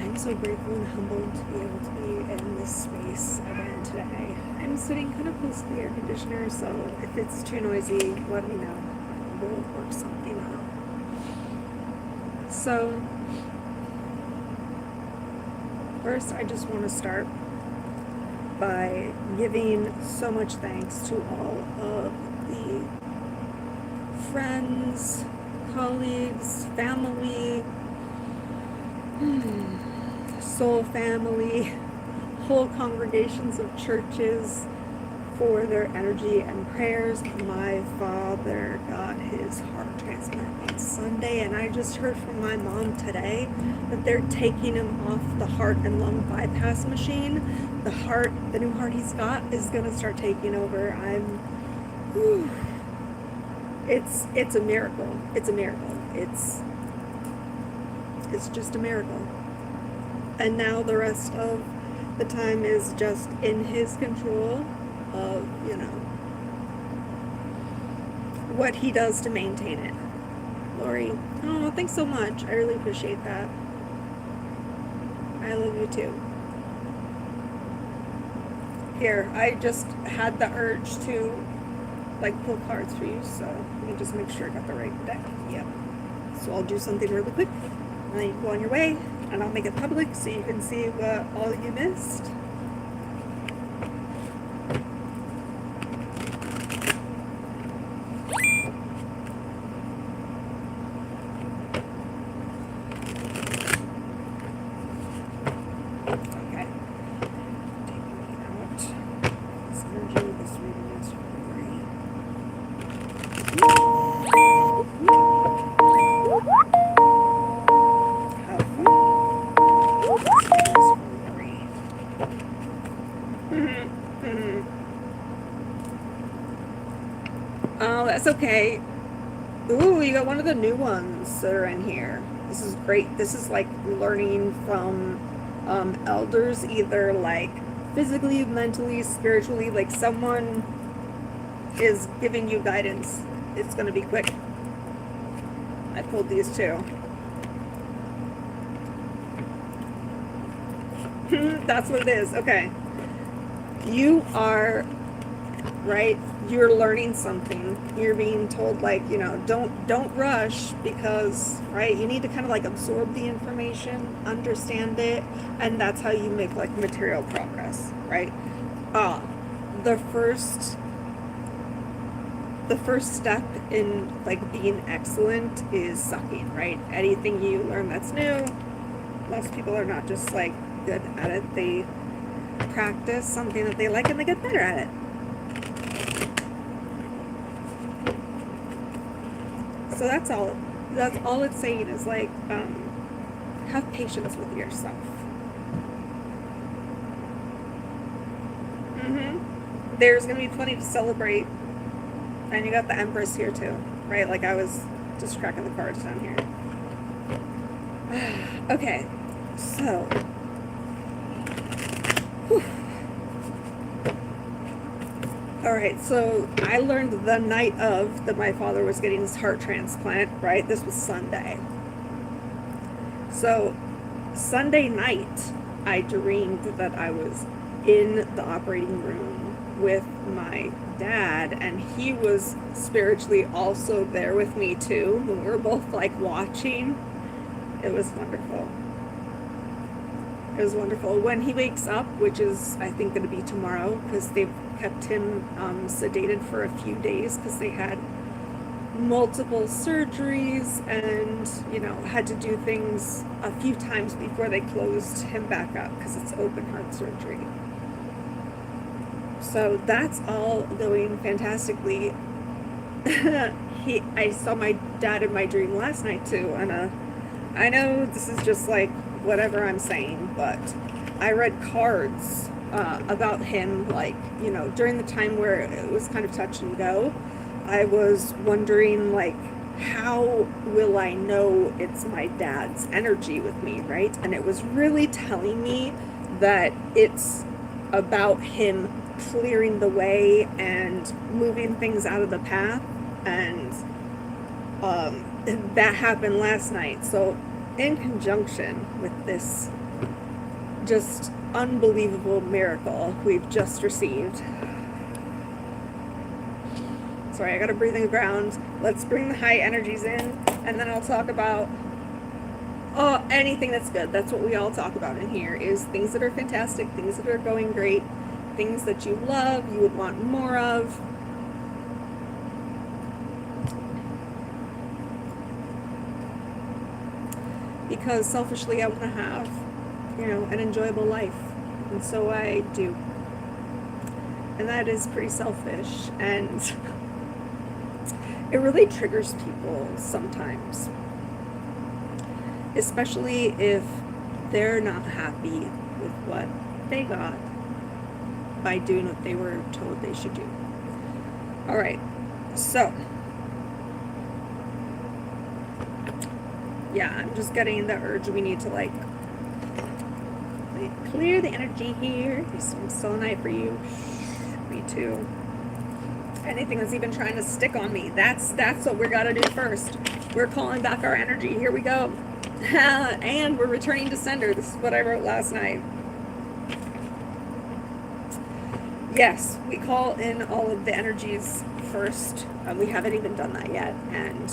I'm so grateful and humbled to be able to be in this space again today. I'm sitting kind of close to the air conditioner, so if it's too noisy, let me know. We'll work something out. So, first, I just want to start by giving so much thanks to all of the friends, colleagues, family, soul family, whole congregations of churches for their energy and prayers. My father got his heart transplant on Sunday, and I just heard from my mom today that they're taking him off the heart and lung bypass machine. The new heart he's got is gonna start taking over. It's a miracle. It's a miracle. It's just a miracle. And now the rest of the time is just in his control of, what he does to maintain it. Lori, oh, thanks so much. I really appreciate that. I love you too. Here, I just had the urge to pull cards for you, so let me just make sure I got the right deck. Yep. So I'll do something really quick, and then you go on your way, and I'll make it public so you can see what all you missed. Okay. Taking out this energy, this reading is Oh, that's okay. Ooh, you got one of the new ones that are in here. This is great. This is like learning from elders, either like physically, mentally, spiritually, like someone is giving you guidance. It's going to be quick. I pulled these too. That's what it is. Okay. You are, right? You're learning something. You're being told, don't rush, because, right, you need to kind of absorb the information, understand it, and that's how you make material progress, right? The first step in being excellent is sucking, right? Anything you learn that's new, most people are not just good at it. They practice something that they like and they get better at it. So that's all it's saying is have patience with yourself. There's gonna be plenty to celebrate, and you got the Empress here too, right? I was just cracking the cards down here. Okay, so all right, so I learned the night of that my father was getting his heart transplant, right? This was Sunday. So Sunday night, I dreamed that I was in the operating room with my dad, and he was spiritually also there with me too. We were both watching. It was wonderful. It was wonderful. When he wakes up, which is I think going to be tomorrow, because they've kept him sedated for a few days because they had multiple surgeries and had to do things a few times before they closed him back up because it's open heart surgery. So that's all going fantastically. I saw my dad in my dream last night too, and I know this is just whatever I'm saying, but I read cards about him, during the time where it was kind of touch and go. I was wondering, how will I know it's my dad's energy with me, right? And it was really telling me that it's about him clearing the way and moving things out of the path, and that happened last night. So in conjunction with this just unbelievable miracle we've just received. Sorry, I gotta breathe in the ground. Let's bring the high energies in, and then I'll talk about anything that's good. That's what we all talk about in here, is things that are fantastic, things that are going great, things that you love, you would want more of. Because selfishly I want to have, an enjoyable life. And so I do. And that is pretty selfish. And it really triggers people sometimes. Especially if they're not happy with what they got by doing what they were told they should do. Alright, so yeah, I'm just getting the urge we need to clear the energy here. There's some selenite for you. Me too. Anything that's even trying to stick on me, that's what we gotta do first. We're calling back our energy. Here we go. And we're returning to sender. This is what I wrote last night. Yes, we call in all of the energies first. We haven't even done that yet. And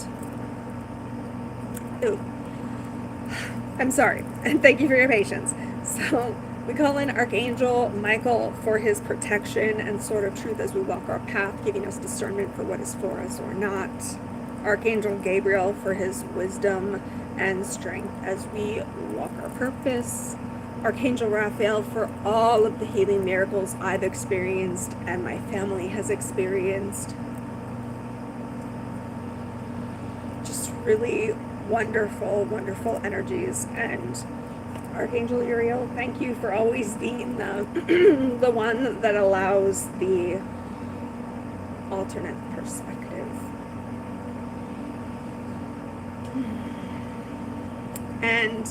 I'm sorry, and thank you for your patience. So we call in Archangel Michael for his protection and sort of truth as we walk our path, giving us discernment for what is for us or not. Archangel Gabriel for his wisdom and strength as we walk our purpose. Archangel Raphael for all of the healing miracles I've experienced and my family has experienced. Just really wonderful, wonderful energies. And Archangel Uriel, thank you for always being the one that allows the alternate perspective. And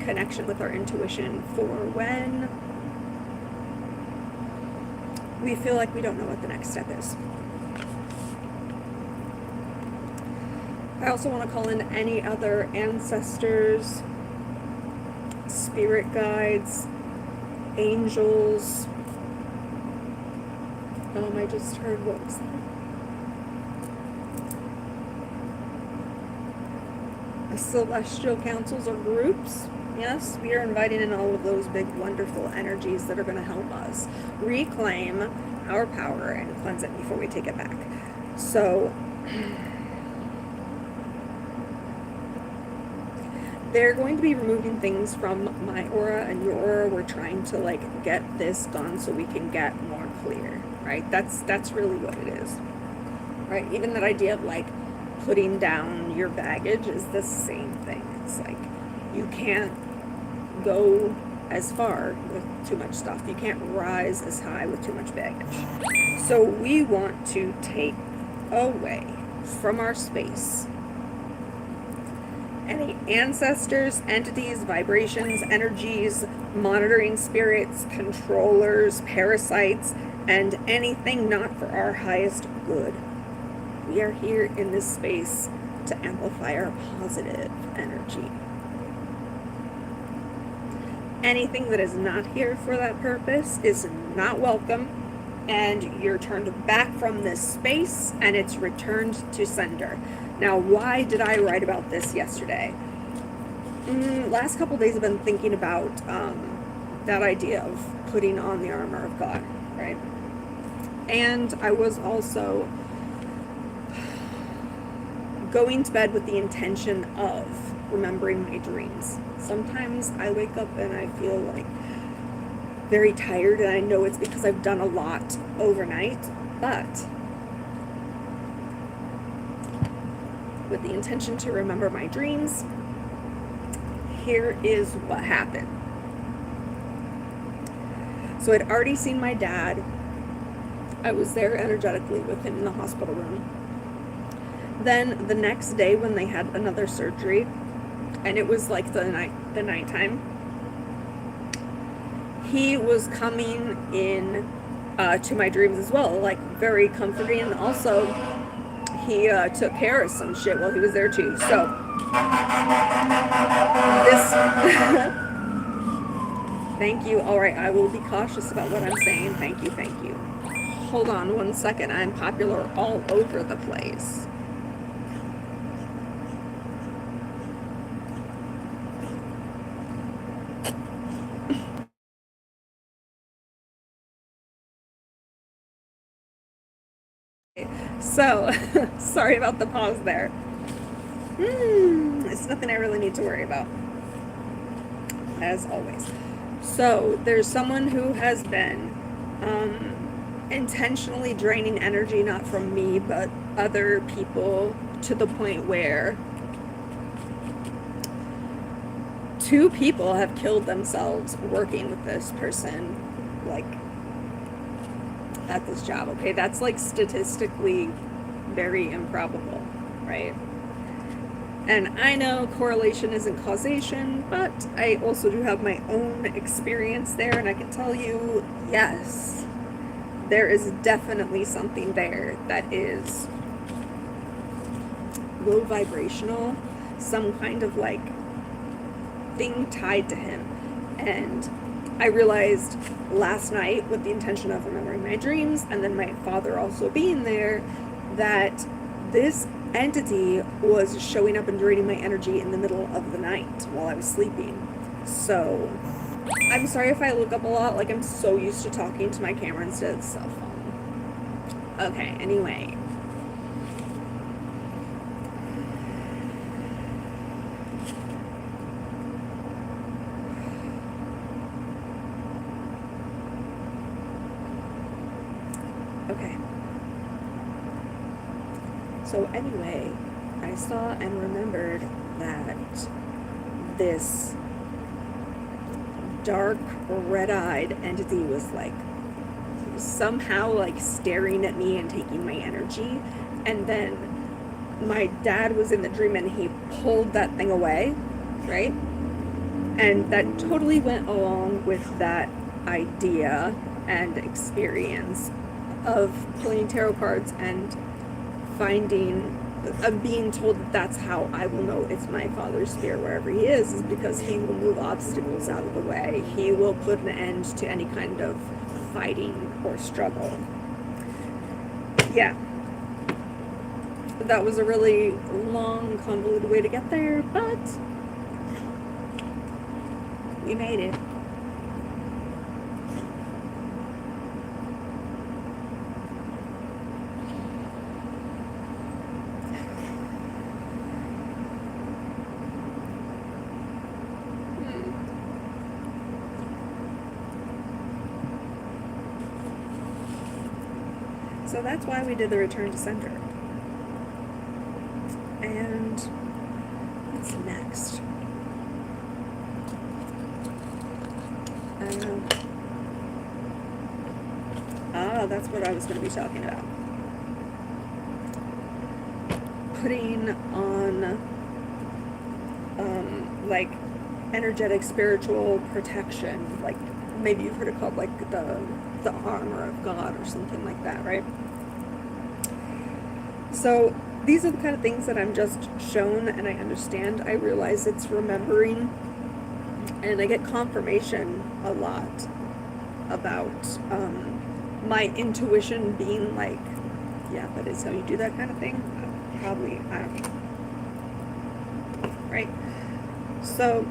connection with our intuition for when we feel like we don't know what the next step is. I also want to call in any other ancestors, spirit guides, angels. I just heard, what was that? Celestial councils or groups. Yes, we are inviting in all of those big, wonderful energies that are going to help us reclaim our power and cleanse it before we take it back. So they're going to be removing things from my aura and your aura. We're trying to get this done so we can get more clear, right? That's really what it is, right? Even that idea of putting down your baggage is the same thing. It's you can't go as far with too much stuff. You can't rise as high with too much baggage. So we want to take away from our space any ancestors, entities, vibrations, energies, monitoring spirits, controllers, parasites, and anything not for our highest good. We are here in this space to amplify our positive energy. Anything that is not here for that purpose is not welcome, and you're turned back from this space and it's returned to sender. Now, why did I write about this yesterday? Last couple days I've been thinking about that idea of putting on the armor of God, right? And I was also going to bed with the intention of remembering my dreams. Sometimes I wake up and I feel very tired, and I know it's because I've done a lot overnight, but with the intention to remember my dreams, here is what happened. So I'd already seen my dad. I was there energetically with him in the hospital room. Then the next day when they had another surgery, and it was the nighttime, he was coming in to my dreams as well, very comforting, and also he took care of some shit while he was there too. So this Thank you. All right, I will be cautious about what I'm saying. Thank you, thank you. Hold on one second. I'm popular all over the place. So, sorry about the pause there. It's nothing I really need to worry about, as always. So, there's someone who has been intentionally draining energy, not from me, but other people, to the point where 2 people have killed themselves working with this person, like, at this job. Okay, that's like statistically very improbable, right? And I know correlation isn't causation, but I also do have my own experience there, and I can tell you, yes, there is definitely something there that is low vibrational, some kind of like thing tied to him. And I realized last night, with the intention of remembering my dreams, and then my father also being there, that this entity was showing up and draining my energy in the middle of the night while I was sleeping. So I'm sorry if I look up a lot, like I'm so used to talking to my camera instead of the cell phone. Okay, anyway. Okay. So anyway, I saw and remembered that this dark, red-eyed entity was like somehow like staring at me and taking my energy. And then my dad was in the dream and he pulled that thing away, right? And that totally went along with that idea and experience of pulling tarot cards and being told that that's how I will know it's my father's spirit wherever he is because he will move obstacles out of the way. He will put an end to any kind of fighting or struggle. Yeah. That was a really long, convoluted way to get there, but we made it. So that's why we did the return to center. And what's next? That's what I was going to be talking about. Putting on, like, energetic spiritual protection, like maybe you've heard it called like the armor of God or something like that, right? So these are the kind of things that I'm just shown and I understand. I realize it's remembering, and I get confirmation a lot about my intuition being like, yeah, that is how you do that kind of thing. Probably, I don't know. Right? So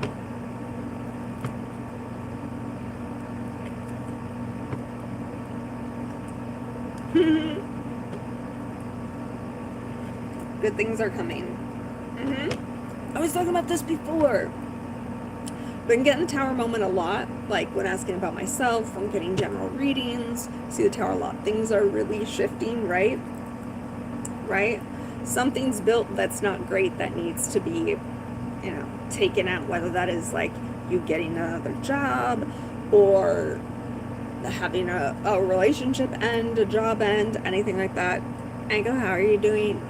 good things are coming. I was talking about this before. Been getting the tower moment a lot, like when asking about myself, when getting general readings, see the tower a lot. Things are really shifting, right? Right? Something's built that's not great that needs to be, taken out, whether that is like you getting another job or having a relationship end, a job end, anything like that. Ango, how are you doing?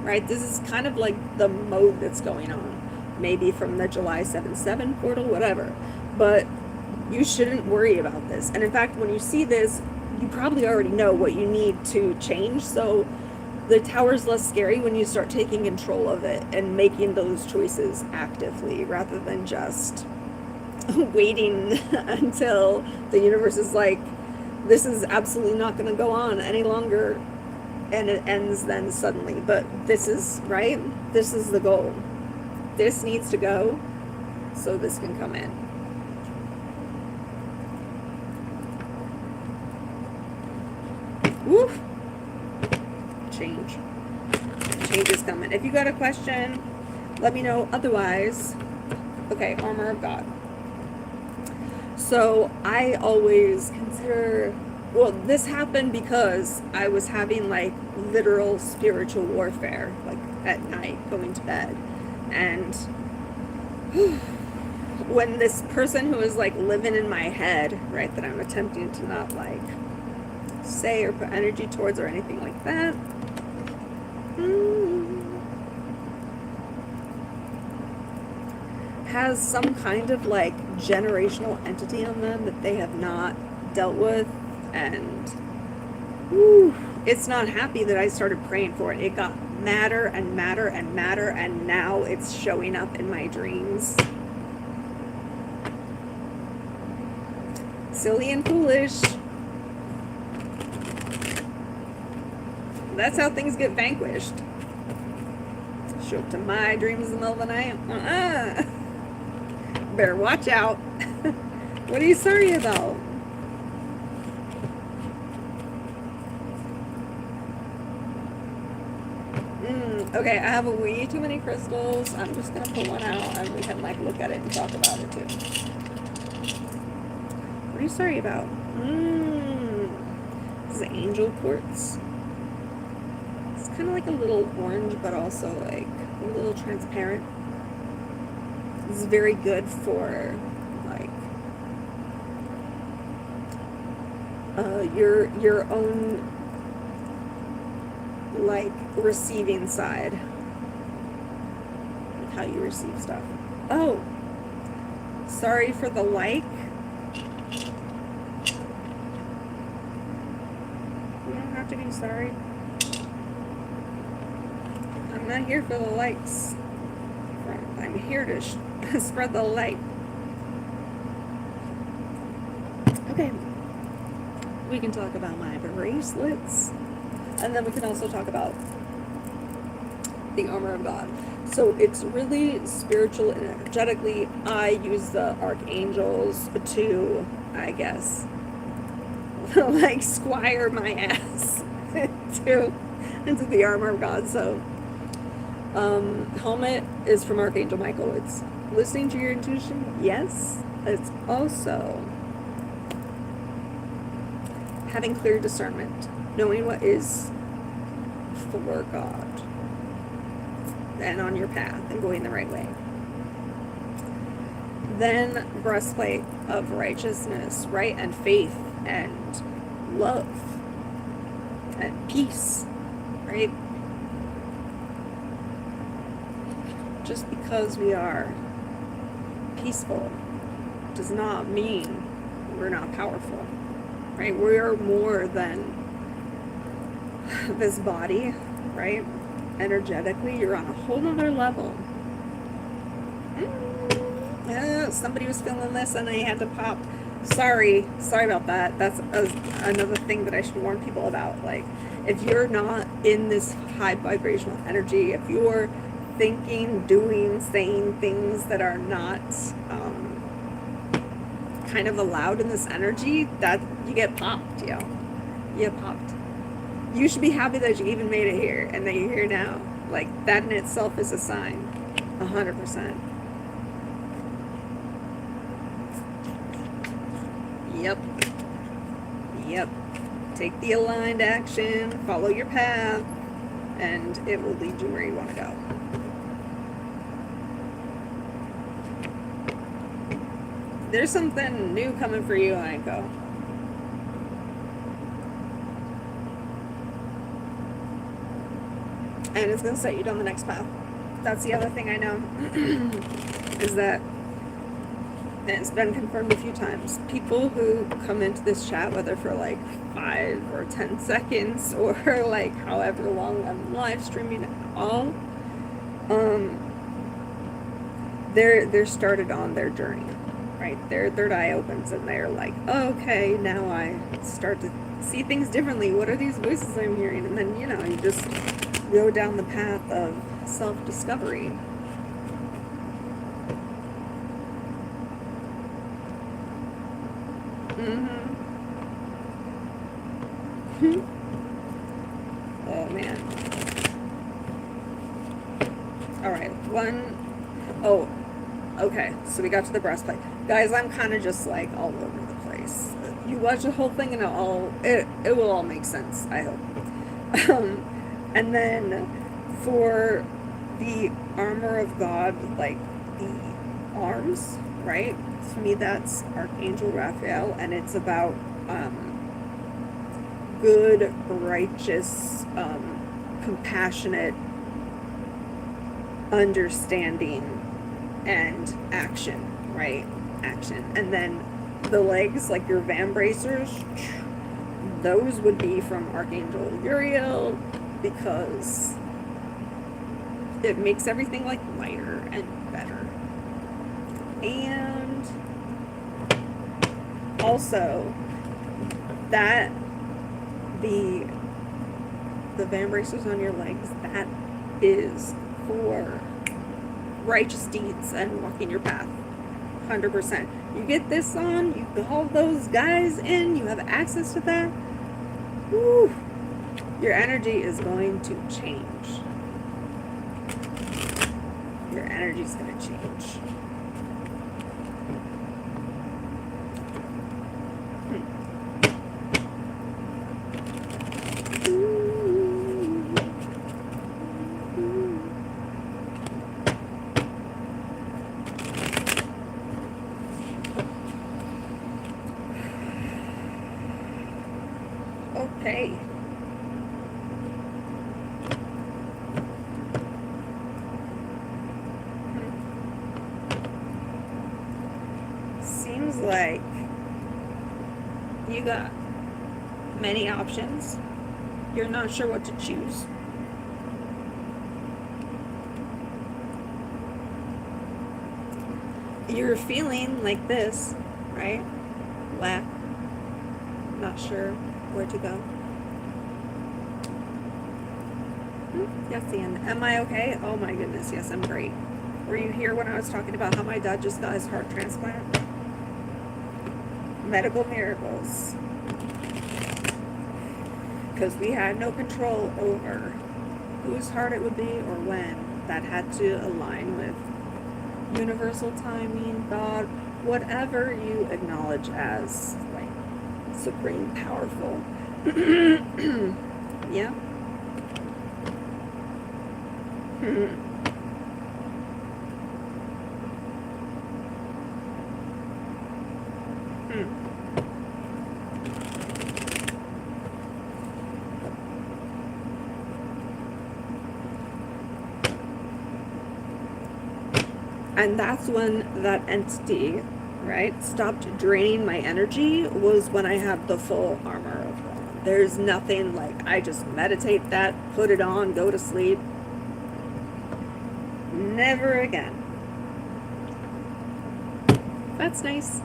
Right? This is kind of like the mode that's going on. Maybe from the July 7/7 portal, whatever. But you shouldn't worry about this. And in fact, when you see this, you probably already know what you need to change. So the tower's less scary when you start taking control of it and making those choices actively rather than just waiting until the universe is like, this is absolutely not going to go on any longer, and it ends then suddenly. But this is, right? This is the goal. This needs to go so this can come in. Woof. Change is coming. If you got a question, let me know. Otherwise, okay, armor of God. So I always consider, well, this happened because I was having like literal spiritual warfare, like at night going to bed. And when this person who is like living in my head, right, that I'm attempting to not like say or put energy towards or anything like that, has some kind of like generational entity on them that they have not dealt with, and it's not happy that I started praying for it. It got madder and madder and madder, and now it's showing up in my dreams. Silly and foolish. That's how things get vanquished. Show up to my dreams in the middle of the night. Better watch out. What are you sorry about? Okay, I have way too many crystals. I'm just gonna pull one out and we can like look at it and talk about it too. What are you sorry about? This is angel quartz. It's kind of like a little orange, but also like a little transparent. This is very good for like your own like receiving side, like how you receive stuff. Oh, sorry for the like. You don't have to be sorry. I'm not here for the likes. I'm here to spread the light. Okay, we can talk about my bracelets, and then we can also talk about the armor of God. So it's really spiritual and energetically. I use the archangels to, I guess, like squire my ass into the armor of God. So helmet is from Archangel Michael. It's listening to your intuition. Yes. It's also having clear discernment, knowing what is for God and on your path and going the right way. Then breastplate of righteousness, right, and faith and love and peace, right? Just because we are peaceful does not mean we're not powerful, right? We are more than this body, right? Energetically, you're on a whole nother level. Somebody was feeling this and I had to pop. Sorry about that. That's another thing that I should warn people about. Like, if you're not in this high vibrational energy, if you're thinking, doing, saying things that are not kind of allowed in this energy, that you get popped, yo. You get popped. You should be happy that you even made it here and that you're here now. Like, that in itself is a sign. 100%. Yep. Take the aligned action, follow your path, and it will lead you where you want to go. There's something new coming for you, Anko. And it's going to set you down the next path. That's the other thing I know, is that, and it's been confirmed a few times, people who come into this chat, whether for like 5 or 10 seconds or like however long I'm live streaming at all, they're started on their journey. right? Their third eye opens and they're like, oh, okay, now I start to see things differently. What are these voices I'm hearing? And then, you just go down the path of self-discovery. Oh, man. All right, oh, okay, so we got to the breastplate. Guys, I'm kind of just like all over the place. You watch the whole thing and it will all make sense, I hope. And then for the armor of God, like the arms, right? To me, that's Archangel Raphael, and it's about good, righteous, compassionate understanding and action, right? Action. And then the legs, like your van bracers, those would be from Archangel Uriel, because it makes everything like lighter and better. And also that the van bracers on your legs, that is for righteous deeds and walking your path. 100%. You get this on, you call those guys in, you have access to that. Woo, your energy is going to change. Your energy is going to change. Okay. Seems like you got many options. You're not sure what to choose. You're feeling like this, right? Lack. Not sure where to go. Yes, Ian. Am I okay? Oh my goodness, yes, I'm great. Were you here when I was talking about how my dad just got his heart transplant? Medical miracles. Because we had no control over whose heart it would be or when. That had to align with universal timing, God, whatever you acknowledge as like supreme powerful. Yeah. And that's when that entity, right, stopped draining my energy, was when I had the full armor of God. There's nothing like, I just meditate that, put it on, go to sleep. Never again. That's nice.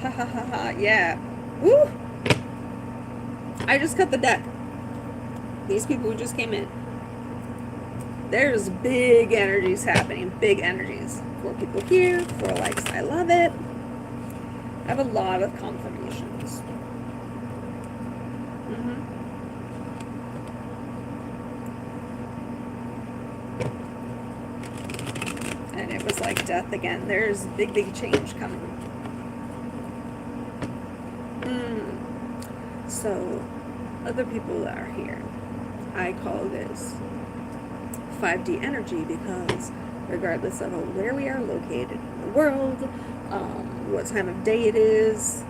Ha ha ha ha, yeah. Woo! I just cut the deck. These people who just came in. There's big energies happening, big energies. 4 people here, 4 likes, I love it. I have a lot of confirmations. And it was like death again. There's big change coming. So, other people that are here, I call this 5D energy, because regardless of where we are located in the world, what time of day it is,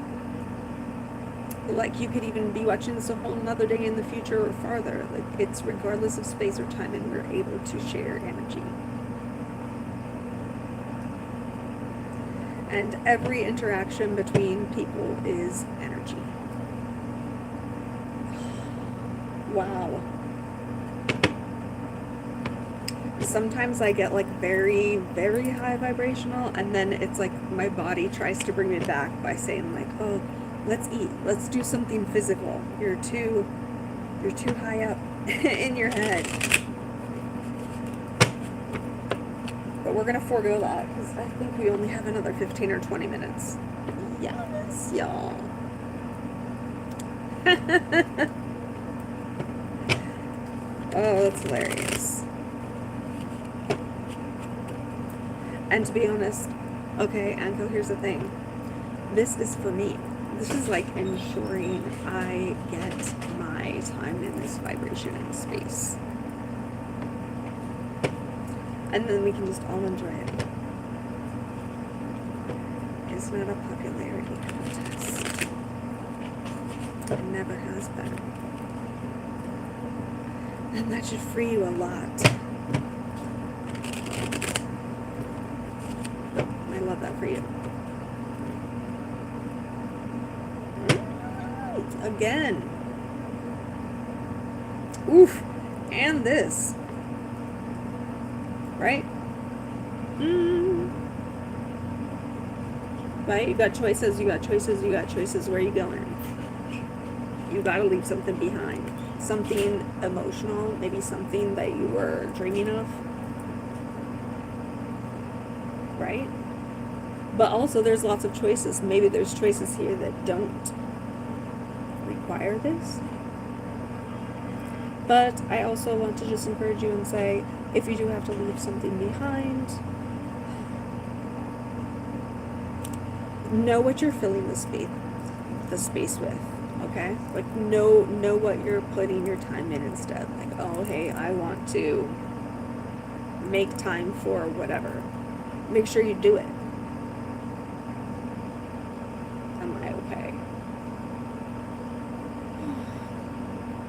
like you could even be watching this a whole nother day in the future or farther, like it's regardless of space or time, and we're able to share energy. And every interaction between people is energy. Wow. sometimes I get like very, very high vibrational, and then it's like my body tries to bring me back by saying like, oh, let's eat, let's do something physical. You're too high up in your head. But we're gonna forego that because I think we only have another 15 or 20 minutes. Yes, y'all. Oh, that's hilarious. And to be honest, okay, Anko, here's the thing. This is for me. This is like ensuring I get my time in this vibration and space. And then we can just all enjoy it. It's not a popularity contest. It never has been. And that should free you a lot. I love that for you. Again. Oof. And this. Right? Right? You got choices, you got choices, you got choices. Where are you going? You gotta leave something behind. Something emotional, maybe something that you were dreaming of. Right? But also there's lots of choices. Maybe there's choices here that don't require this. But I also want to just encourage you and say, if you do have to leave something behind, know what you're filling the space with, okay? Like know what you're putting your time in instead. Like, oh hey, I want to make time for whatever. Make sure you do it. Am I okay?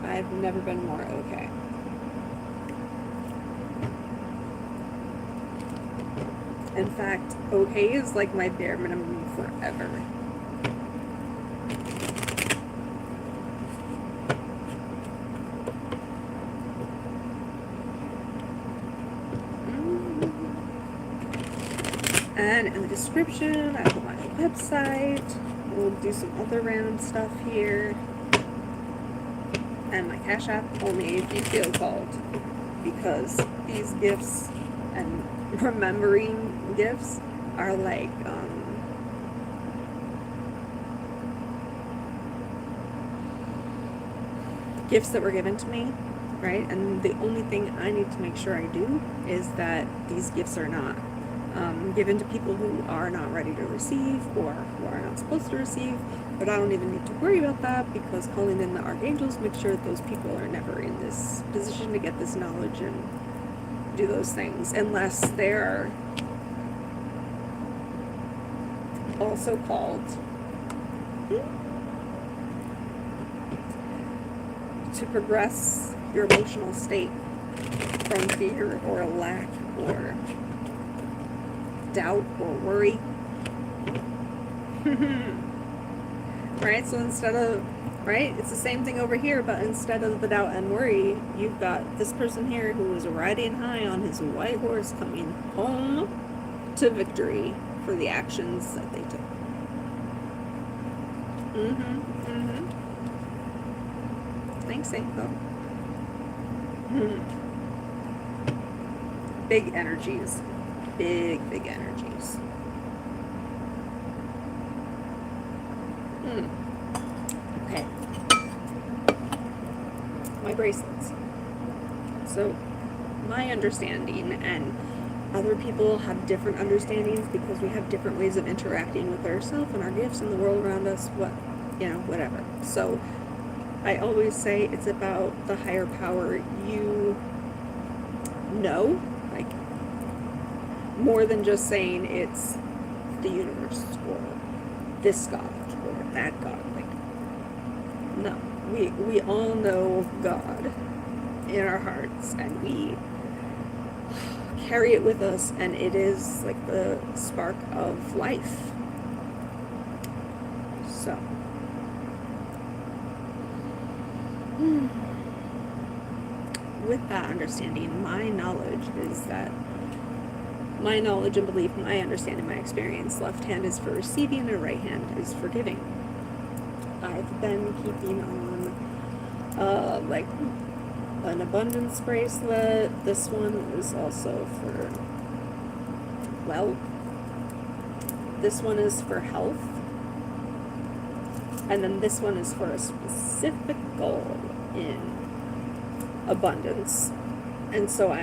I've never been more okay. In fact, okay is like my bare minimum forever. And in the description, I put my website. We'll do some other random stuff here. And my Cash App, only if you feel called. Because these gifts and remembering gifts are like gifts that were given to me, right? And the only thing I need to make sure I do is that these gifts are not given to people who are not ready to receive or who are not supposed to receive. But I don't even need to worry about that, because calling in the archangels makes sure that those people are never in this position to get this knowledge and do those things, unless they're also called to progress your emotional state from fear or lack or doubt or worry. Right? So instead of, right? It's the same thing over here, but instead of the doubt and worry, you've got this person here who is riding high on his white horse coming home to victory for the actions that they took. Thanks, Anko. Big energies. Big energies. Okay. My bracelets. So, my understanding, and other people have different understandings because we have different ways of interacting with ourselves and our gifts and the world around us, whatever. So, I always say it's about the higher power you know, like, more than just saying it's the universe or this God or that God. Like, no, we all know God in our hearts, and we carry it with us, and it is like the spark of life. So with that understanding, my knowledge is that my knowledge and belief, my understanding, my experience, left hand is for receiving and right hand is for giving. I've been keeping on like an abundance bracelet. This one is also for wealth. This one is for health. And then this one is for a specific goal in abundance. And so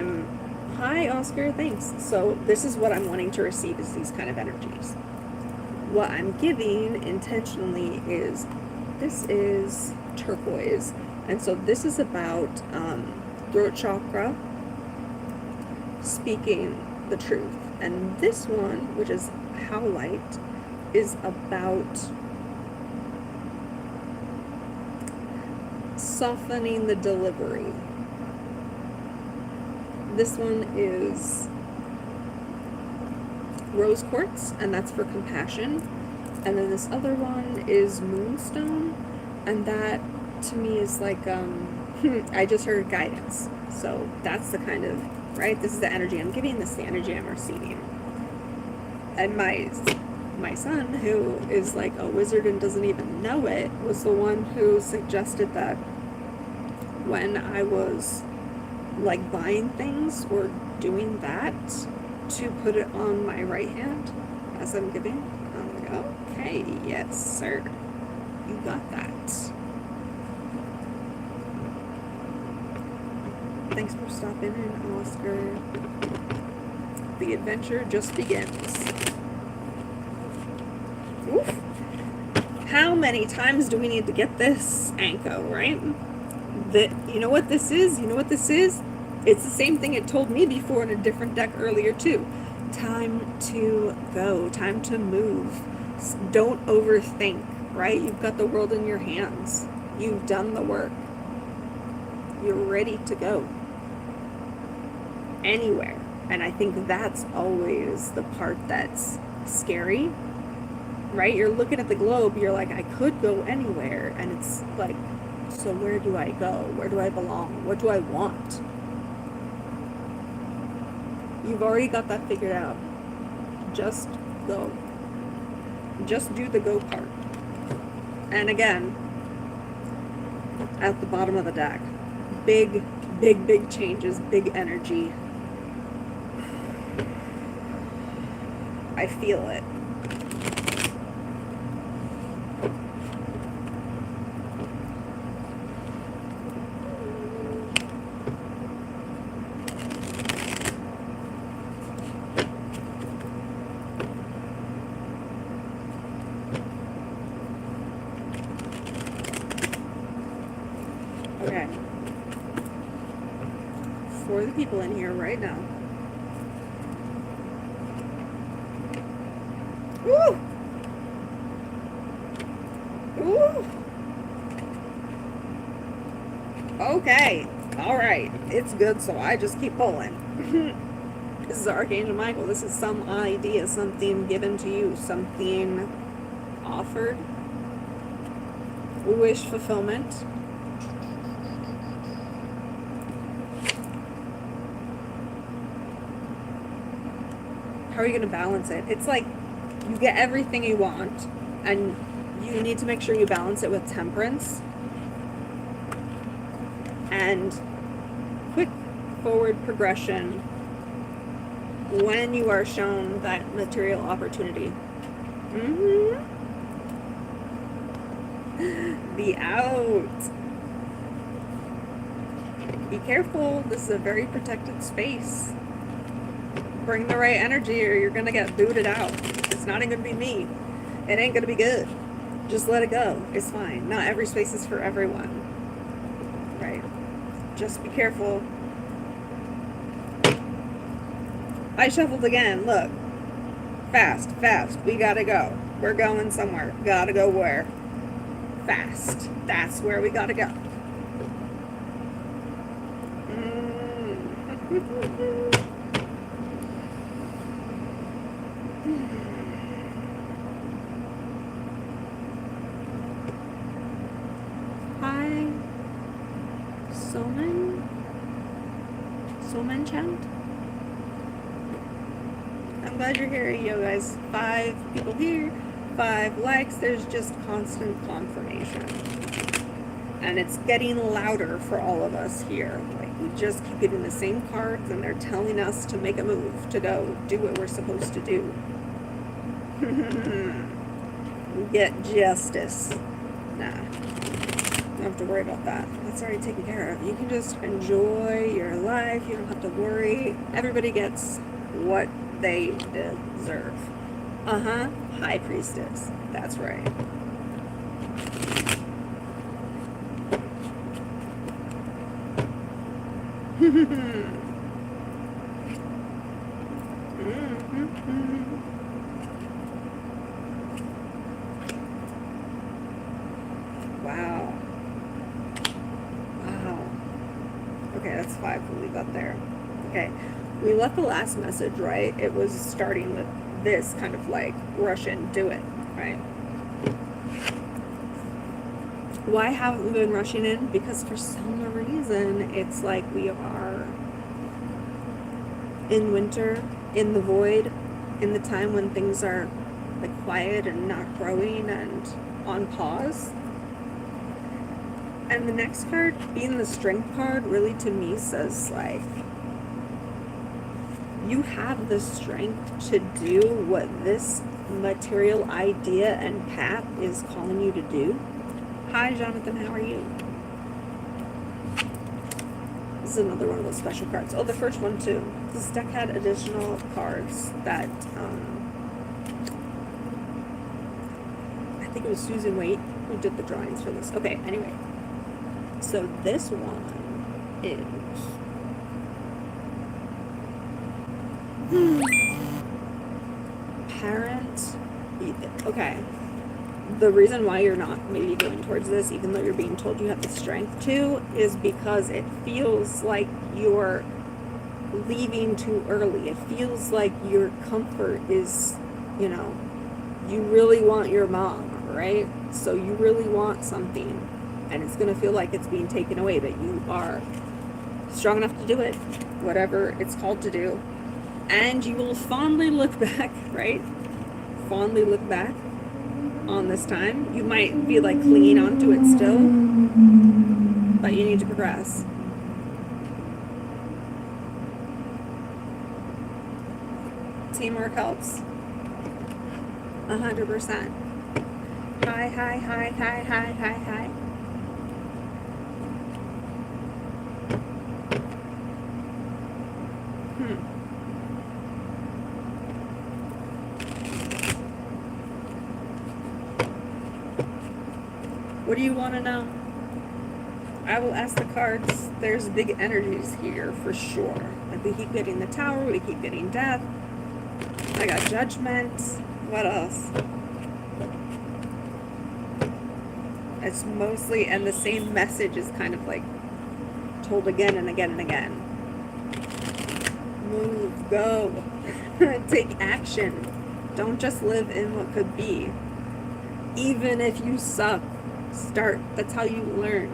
hi Oscar, thanks. So this is what I'm wanting to receive, is these kind of energies. What I'm giving intentionally is, this is turquoise. And so this is about throat chakra, speaking the truth. And this one, which is howlite, is about softening the delivery. This one is rose quartz, and that's for compassion. And then this other one is moonstone, and that to me is like I just heard guidance. So that's the kind of, right, this is the energy I'm giving, this is the energy I'm receiving. And my son, who is like a wizard and doesn't even know it, was the one who suggested that when I was like buying things or doing that, to put it on my right hand as I'm giving. I'm like, okay, yes sir, you got that. Thanks for stopping in, Oscar. The adventure just begins. Oof. How many times do we need to get this, Anko, right? You know what this is? You know what this is? It's the same thing it told me before in a different deck earlier too. Time to go, time to move. Don't overthink, right? You've got the world in your hands. You've done the work. You're ready to go anywhere. And I think that's always the part that's scary, right? You're looking at the globe, you're like, I could go anywhere. And it's like, so where do I go? Where do I belong? What do I want? You've already got that figured out. Just go. Just do the go part. And again, at the bottom of the deck, big changes, big energy. I feel it. Okay. For the people in here right now. Woo! Woo! Okay. Alright. It's good, so I just keep pulling. This is Archangel Michael. This is some idea, something given to you, something offered. Wish fulfillment. How are you going to balance it? It's like you get everything you want, and you need to make sure you balance it with temperance and quick forward progression when you are shown that material opportunity. Be out. Be careful. This is a very protected space. Bring the right energy or you're going to get booted out. It's not even going to be me. It ain't going to be good. Just let it go. It's fine. Not every space is for everyone. Right? Just be careful. I shuffled again. Look. Fast. We gotta go. We're going somewhere. Gotta go where? Fast. That's where we gotta go. Hi, Soman. businesswoman chant. I'm glad you're here, yo guys. 5 people here, 5 likes. There's just constant confirmation. And it's getting louder for all of us here. Like, we just keep getting the same cards and they're telling us to make a move, to go do what we're supposed to do. Get justice. Nah. Don't have to worry about that. That's already taken care of. You can just enjoy your life. You don't have to worry. Everybody gets what they deserve. High Priestess. That's right. Wow. Okay, that's 5 we got there. Okay, we left the last message, right? It was starting with this kind of like, rush in, do it, right? Why haven't we been rushing in? Because for some reason, it's like we are in winter, in the void, in the time when things are like quiet and not growing and on pause. And the next card, being the Strength card, really to me says like, you have the strength to do what this material idea and path is calling you to do. Hi Jonathan, how are you? This is another one of those special cards. Oh, the first one too. This deck had additional cards that, I think it was Susan Waite who did the drawings for this. Okay, anyway. So this one is parent. Okay. The reason why you're not maybe going towards this, even though you're being told you have the strength to, is because it feels like you're leaving too early. It feels like your comfort is, you know, you really want your mom, right? So you really want something. And it's going to feel like it's being taken away, but you are strong enough to do it, whatever it's called to do. And you will fondly look back, right? Fondly look back on this time. You might be like clinging onto it still, but you need to progress. Teamwork helps. 100%. Hi, hi, hi, hi, hi, hi, hi. What do you want to know? I will ask the cards. There's big energies here for sure. Like we keep getting the Tower, we keep getting Death. I got Judgment. What else? It's mostly, and the same message is kind of like told again and again and again. Move, go, take action. Don't just live in what could be. Even if you suck, start. That's how you learn.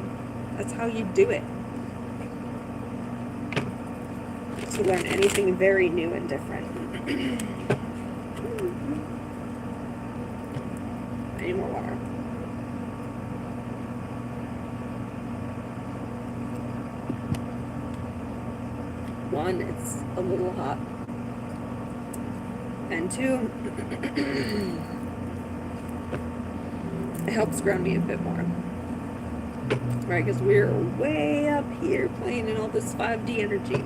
That's how you do it. To learn anything very new and different. I need more water. One, it's a little hot. And 2, it helps ground me a bit more. Right, because we're way up here playing in all this 5D energy.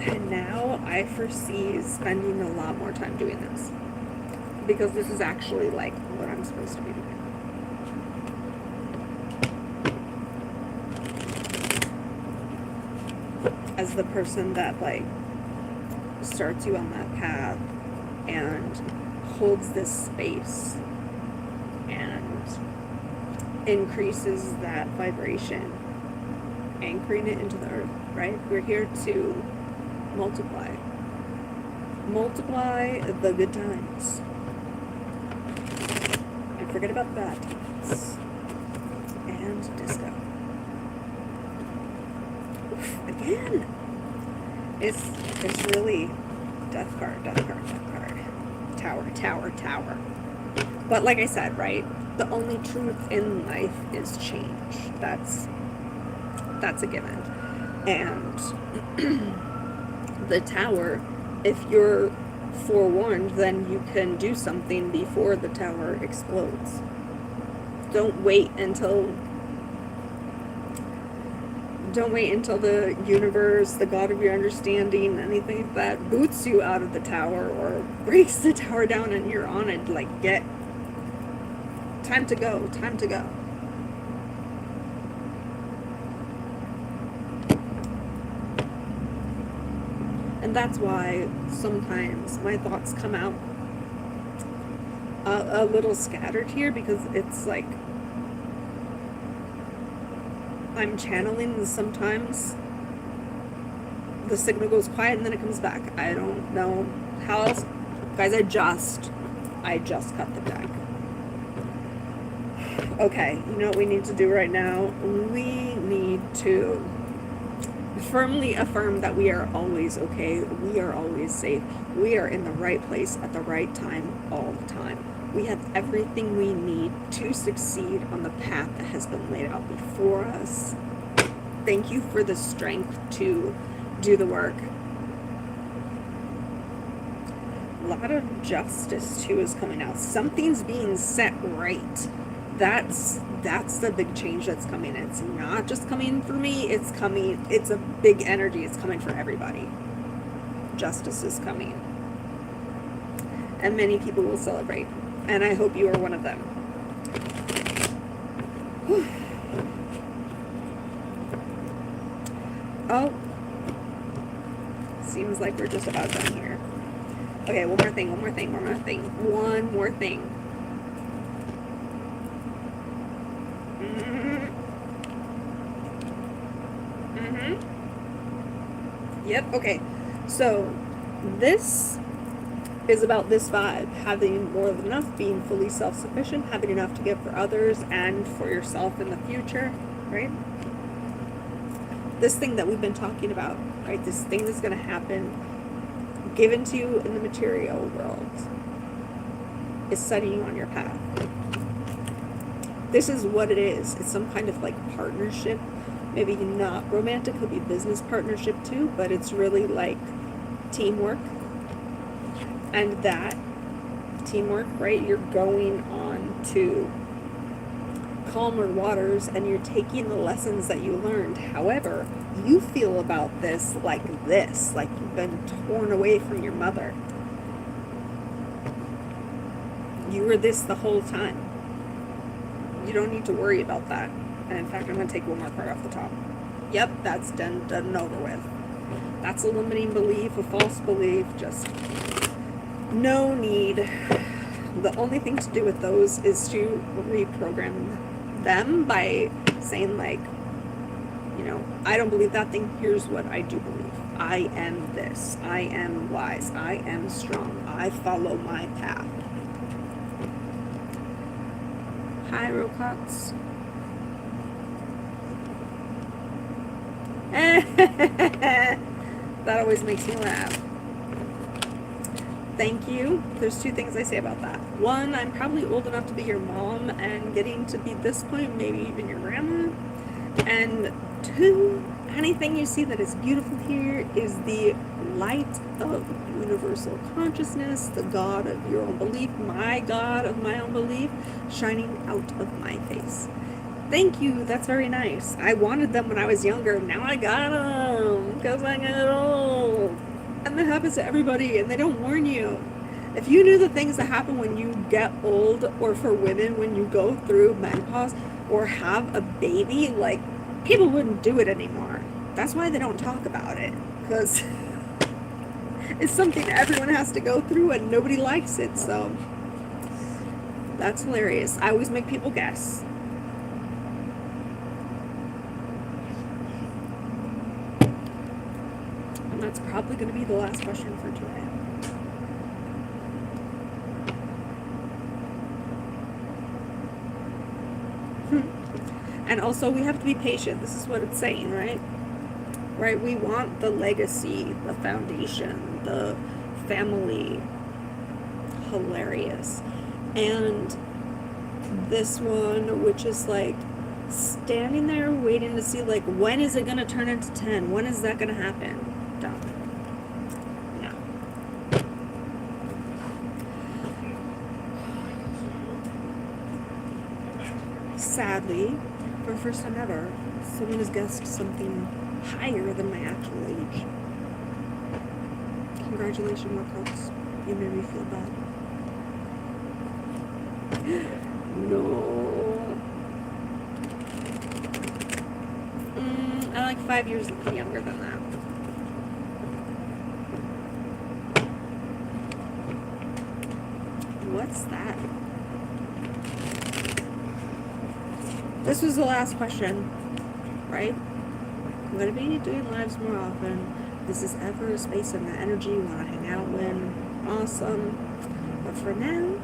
And now I foresee spending a lot more time doing this. Because this is actually like what I'm supposed to be doing. As the person that like starts you on that path and holds this space and increases that vibration, anchoring it into the earth, right? We're here to multiply the good times and forget about bad times. And into disco. Oof, again. It's really death card, death card, death card. Tower, tower, tower. But like I said, right? The only truth in life is change. That's a given. And the tower, if you're forewarned, then you can do something before the tower explodes. Don't wait until the universe, the God of your understanding, anything like that boots you out of the tower or breaks the tower time and you're on it. Like, get time to go, time to go. And that's why sometimes my thoughts come out a little scattered here, because it's like I'm channeling, and sometimes the signal goes quiet and then it comes back. I don't know how else. Guys, I just cut the deck. Okay, you know what we need to do right now? We need to firmly affirm that we are always okay. We are always safe. We are in the right place at the right time all the time. We have everything we need to succeed on the path that has been laid out before us. Thank you for the strength to do the work. A lot of justice too is coming out. Something's being set right. That's the big change that's coming. It's not just coming for me, it's a big energy. It's coming for everybody. Justice is coming. And many people will celebrate. And I hope you are one of them. Whew. Oh. Seems like we're just about done here. Okay, one more thing. Yep, okay. So, this is about this vibe, having more than enough, being fully self-sufficient, having enough to give for others and for yourself in the future, right? This thing that we've been talking about, right? This thing that's going to happen, given to you in the material world, is setting you on your path. This is what it is. It's some kind of like partnership. Maybe not romantic, could be business partnership too, but it's really like teamwork. And that teamwork, right? You're going on to calmer waters and you're taking the lessons that you learned. However, you feel about this, like you've been torn away from your mother. You were this the whole time. You don't need to worry about that. And in fact, I'm going to take one more card off the top. Yep, that's done and over with. That's a limiting belief, a false belief, just no need. The only thing to do with those is to reprogram them by saying, like, you know, I don't believe that thing. Here's what I do believe. I am this. I am wise. I am strong. I follow my path. Hi, Rocox. That always makes me laugh. Thank you. There's two things I say about that. One, I'm probably old enough to be your mom and getting to be this point, maybe even your grandma. And two, anything you see that is beautiful here is the light of universal consciousness, the God of your own belief, my God of my own belief, shining out of my face. Thank you. That's very nice. I wanted them when I was younger. Now I got them because I got old. And that happens to everybody, and they don't warn you. If you knew the things that happen when you get old, or for women when you go through menopause or have a baby, like, people wouldn't do it anymore. That's why they don't talk about it, because it's something everyone has to go through and nobody likes it. So that's hilarious. I always make people guess. And that's probably going to be the last question for today. And also, we have to be patient. This is what it's saying, right? Right? We want the legacy, the foundation, the family. Hilarious. And this one, which is like standing there waiting to see, like, when is it going to turn into 10? When is that going to happen? Don't. No. Sadly, for the first time ever, someone has guessed something higher than my actual age. Congratulations, Marcos. You made me feel bad. No. I'm like 5 years younger than that. What's that? This was the last question, right? I'm going to be doing lives more often. This is ever a space and the energy you want to hang out with. Awesome. But for now,